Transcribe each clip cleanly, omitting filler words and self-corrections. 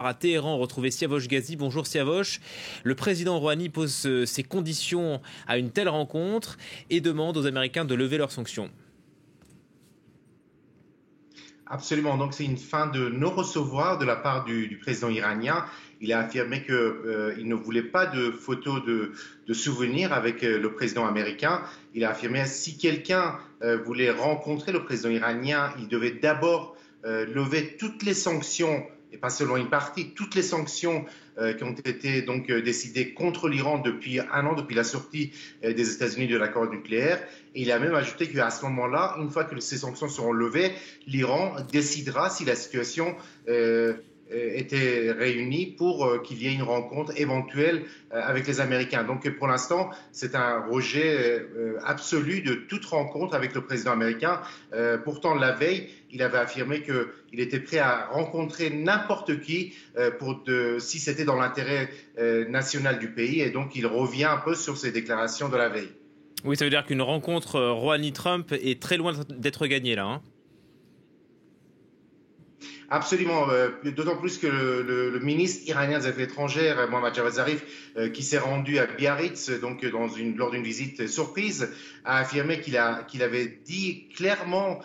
À Téhéran, retrouver Siavosh Ghazi. Bonjour Siavosh. Le président Rouhani pose ses conditions à une telle rencontre et demande aux Américains de lever leurs sanctions. Absolument. Donc, c'est une fin de non-recevoir de la part du président iranien. Il a affirmé qu'il ne voulait pas de photos de souvenirs avec le président américain. Il a affirmé que si quelqu'un voulait rencontrer le président iranien, il devait d'abord lever toutes les sanctions, et pas seulement une partie, toutes les sanctions qui ont été donc décidées contre l'Iran depuis un an, depuis la sortie des États-Unis de l'accord nucléaire. Et il a même ajouté qu'à ce moment-là, une fois que ces sanctions seront levées, l'Iran décidera si la situation était réunie pour qu'il y ait une rencontre éventuelle avec les Américains. Donc pour l'instant, c'est un rejet absolu de toute rencontre avec le président américain. Pourtant, la veille, il avait affirmé qu'il était prêt à rencontrer n'importe qui si c'était dans l'intérêt national du pays. Et donc il revient un peu sur ses déclarations de la veille. Oui, ça veut dire qu'une rencontre Rouhani-Trump est très loin d'être gagnée là, hein. Absolument, d'autant plus que le ministre iranien des Affaires étrangères, Mohammad Javad Zarif, qui s'est rendu à Biarritz donc lors d'une visite surprise, a affirmé qu'il avait dit clairement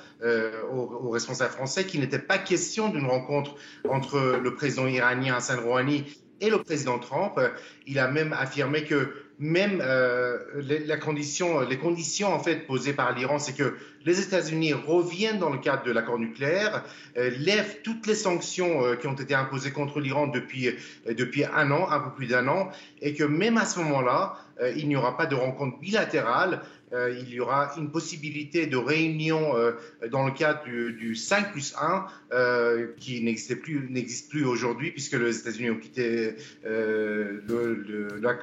aux responsables français qu'il n'était pas question d'une rencontre entre le président iranien Hassan Rouhani et le président Trump. Il a même affirmé que même les conditions en fait posées par l'Iran, c'est que les États-Unis reviennent dans le cadre de l'accord nucléaire, lèvent toutes les sanctions qui ont été imposées contre l'Iran depuis un an, un peu plus d'un an, et que même à ce moment-là, il n'y aura pas de rencontre bilatérale. Il y aura une possibilité de réunion dans le cadre du 5+1 qui n'existe plus aujourd'hui puisque les États-Unis ont quitté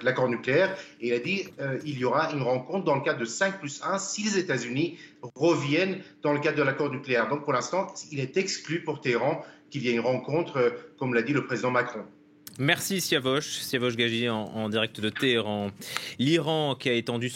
l'accord nucléaire. Et il a dit qu'il y aura une rencontre dans le cadre de 5+1 si les États-Unis reviennent dans le cadre de l'accord nucléaire. Donc pour l'instant, il est exclu pour Téhéran qu'il y ait une rencontre, comme l'a dit le président Macron. Merci Siavosh Ghazi en direct de Téhéran. L'Iran qui a étendu